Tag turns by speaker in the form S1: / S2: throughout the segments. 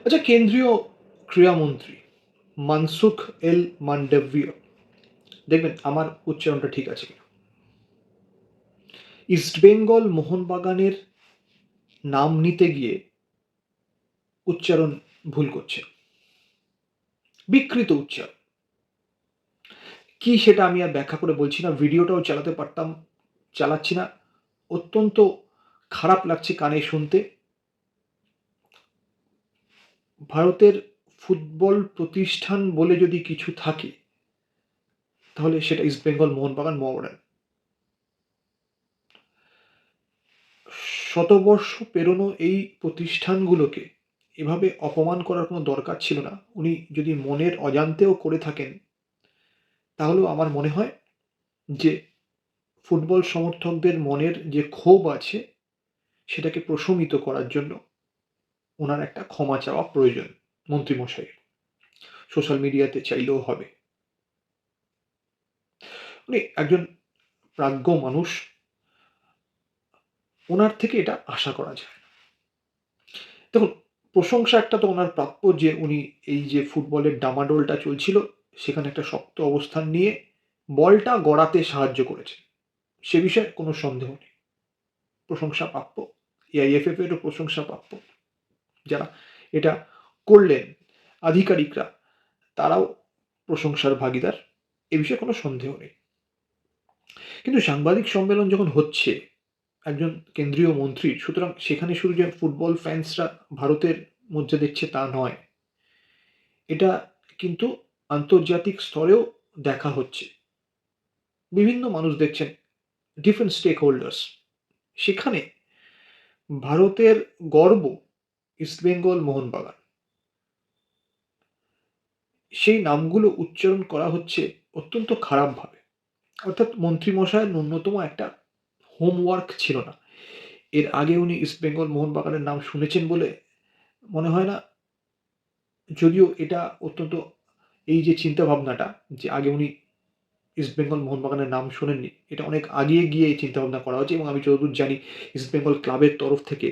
S1: আচ্ছা, কেন্দ্রীয় ক্রীড়ামন্ত্রী মানসুখ এল মান্ডাভিয়া, দেখবেন আমার উচ্চারণটা ঠিক আছে কিনা, ইস্টবেঙ্গল মোহনবাগানের নাম নিতে গিয়ে উচ্চারণ ভুল করছে, বিকৃত উচ্চারণ। কি সেটা আমি আর ব্যাখ্যা করে বলছি না, ভিডিওটাও চালাতে পারতাম, চালাচ্ছি না। অত্যন্ত খারাপ লাগছে কানে শুনতে। ভারতের ফুটবল প্রতিষ্ঠান বলে যদি কিছু থাকে, তাহলে সেটা ইস্টবেঙ্গল মোহনবাগান মোহামেডান। শতবর্ষ পেরোনো এই প্রতিষ্ঠানগুলোকে এভাবে অপমান করার কোনো দরকার ছিল না। উনি যদি মনের অজান্তেও করে থাকেন, তাহলেও আমার মনে হয় যে ফুটবল সমর্থকদের মনের যে ক্ষোভ আছে, সেটাকে প্রশমিত করার জন্য ওনার একটা ক্ষমা চাওয়া প্রয়োজন মন্ত্রীমশাইয়ের। সোশ্যাল মিডিয়াতে চাইলেও হবে। উনি একজন প্রাজ্ঞ মানুষ, ওনার থেকে এটা আশা করা যায়। দেখুন, প্রশংসা একটা তো ওনার প্রাপ্য যে উনি এই যে ফুটবলের ডামাডোলটা চলছিল, সেখানে একটা শক্ত অবস্থান নিয়ে বলটা গড়াতে সাহায্য করেছে, সে বিষয়ে কোনো সন্দেহ নেই। প্রশংসা প্রাপ্য। এআইএফএফ এরও প্রশংসা প্রাপ্য। যারা এটা করলেন, আধিকারিকরা, তারাও প্রশংসার ভাগিদার, এ বিষয়ে কোনো সন্দেহ নেই। কিন্তু সাংবাদিক সম্মেলন যখন হচ্ছে একজন কেন্দ্রীয় মন্ত্রীর, সুতরাং সেখানে শুধু যে ফুটবল ফ্যান্সরা ভারতের মধ্যে দেখছে তা নয়, এটা কিন্তু আন্তর্জাতিক স্তরেও দেখা হচ্ছে। বিভিন্ন মানুষ দেখছেন, ডিফারেন্ট স্টেক হোল্ডার্স। সেখানে ভারতের গর্ব ইস্টবেঙ্গল মোহনবাগান, সেই নামগুলো উচ্চারণ করা হচ্ছে অত্যন্ত খারাপভাবে। অর্থাৎ মন্ত্রীমশাইয়ের ন্যূনতম একটা হোমওয়ার্ক ছিল না। এর আগে উনি ইস্টবেঙ্গল মোহনবাগানের নাম শুনেছেন বলে মনে হয় না। যদিও এটা অত্যন্ত, এই যে চিন্তাভাবনাটা যে আগে উনি ইস্টবেঙ্গল মোহনবাগানের নাম শোনেননি, এটা অনেক আগিয়ে গিয়ে এই চিন্তাভাবনা করা হচ্ছে। এবং আমি যতদূর জানি, ইস্টবেঙ্গল ক্লাবের তরফ থেকে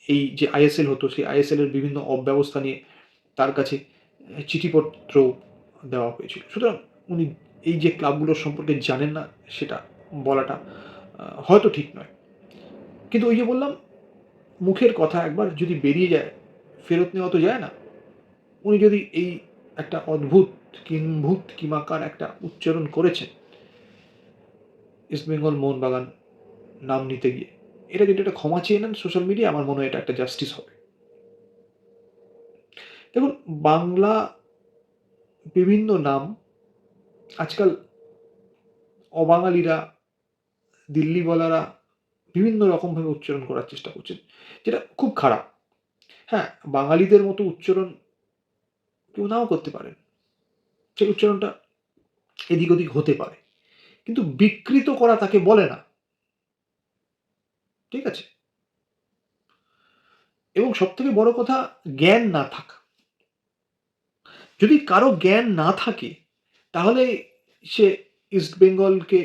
S1: এই যে আইএসএল হতো, সেই আইএসএল এর বিভিন্ন অব্যবস্থা নিয়ে তার কাছে চিঠিপত্র দেওয়া হয়েছিল। সুতরাং উনি এই যে ক্লাবগুলোর সম্পর্কে জানেন না, সেটা বলাটা হয়তো ঠিক নয়। কিন্তু ওই যে বললাম, মুখের কথা একবার যদি বেরিয়ে যায়, ফেরত নেওয়া তো যায় না। উনি যদি এই একটা অদ্ভুত কিম্ভূত কিমাকার একটা উচ্চারণ করেছেন ইস্টবেঙ্গল মোহনবাগান নাম নিতে গিয়ে, এটা যদি একটা ক্ষমা চেয়ে নেন সোশ্যাল মিডিয়া, আমার মনে হয় এটা একটা জাস্টিস হবে। দেখুন, বাংলা বিভিন্ন নাম আজকাল অবাঙালিরা, দিল্লিওয়ালারা বিভিন্ন রকমভাবে উচ্চারণ করার চেষ্টা করছেন, যেটা খুব খারাপ। হ্যাঁ, বাঙালিদের মতো উচ্চারণ কেউ নাও করতে পারেন, সেই উচ্চারণটা এদিক ওদিক হতে পারে, কিন্তু বিকৃত করা তাকে বলে না। ঠিক আছে? এবং সবথেকে বড় কথা, জ্ঞান না থাকা। যদি কারো জ্ঞান না থাকে, তাহলে সে ইস্টবেঙ্গলকে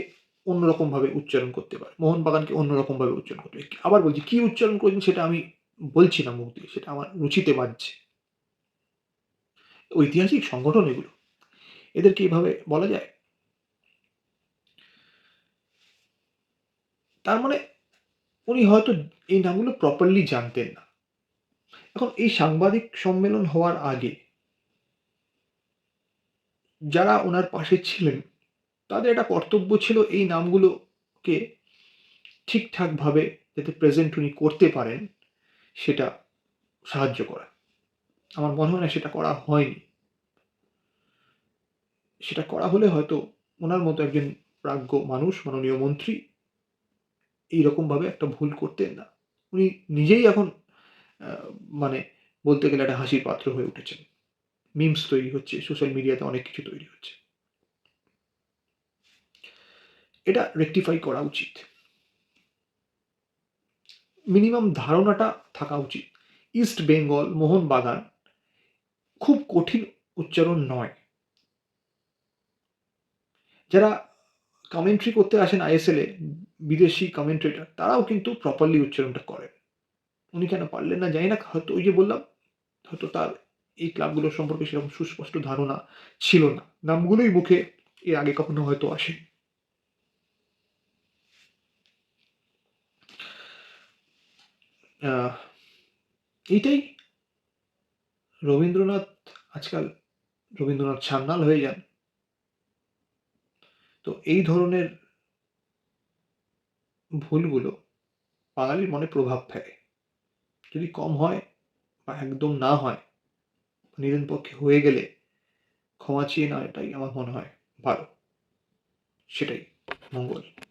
S1: অন্যরকমভাবে উচ্চারণ করতে পারে, মোহনবাগানকে অন্যরকমভাবে উচ্চারণ করতে পারে। আবার বলছি, কি উচ্চারণ করবেন সেটা আমি বলছি না মুখ দিয়ে, সেটা আমার রুচিতে বাজছে। ঐতিহাসিক সংগঠন এগুলো, এদেরকে এইভাবে বলা যায়? তার মানে উনি হয়তো এই নামগুলো প্রপারলি জানতেন না। এখন এই সাংবাদিক সম্মেলন হওয়ার আগে যারা ওনার পাশে ছিলেন, তাদের একটা কর্তব্য ছিল এই নামগুলোকে ঠিকঠাকভাবে যাতে প্রেজেন্ট উনি করতে পারেন, সেটা সাহায্য করা। আমার মনে হয় না সেটা করা হয়নি। সেটা করা হলে হয়তো ওনার মতো একজন প্রাজ্ঞ মানুষ, মাননীয় মন্ত্রী, এইরকমভাবে একটা ভুল করতেন না। উনি নিজেই এখন মানে বলতে গেলে একটা হাসির পাত্র হয়ে উঠেছেন। মিমস তৈরি হচ্ছে, সোশ্যাল মিডিয়াতে অনেক কিছু তৈরি হচ্ছে। এটা রেকটিফাই করা উচিত। মিনিমাম ধারণাটা থাকা উচিত। ইস্ট বেঙ্গল মোহনবাগান খুব কঠিন উচ্চারণ নয়। যারা কমেন্ট্রি করতে আসেন আইএসএল এ, বিদেশি কমেন্ট্রেটর, তারাও কিন্তু প্রপারলি উচ্চারণটা করেন। উনি কেন পারলেন না জানি না। হয়তো ওই যে বললাম, হয়তো তার এই ক্লাবগুলো সম্পর্কে সেরকম সুস্পষ্ট ধারণা ছিল না। নামগুলোই মুখে এর আগে কখনো হয়তো আসেনি। আহ, এইটাই রবীন্দ্রনাথ আজকাল রবীন্দ্রনাথ সান্যাল হয়ে যান। তো এই ধরনের ভুলগুলো বাঙালির মনে প্রভাব ফেলে। যদি কম হয় বা একদম না হয়, নিজের পক্ষে হয়ে গেলে ক্ষমা চেয়ে নেওয়াটাই আমার মনে হয় ভালো। সেটাই মঙ্গল।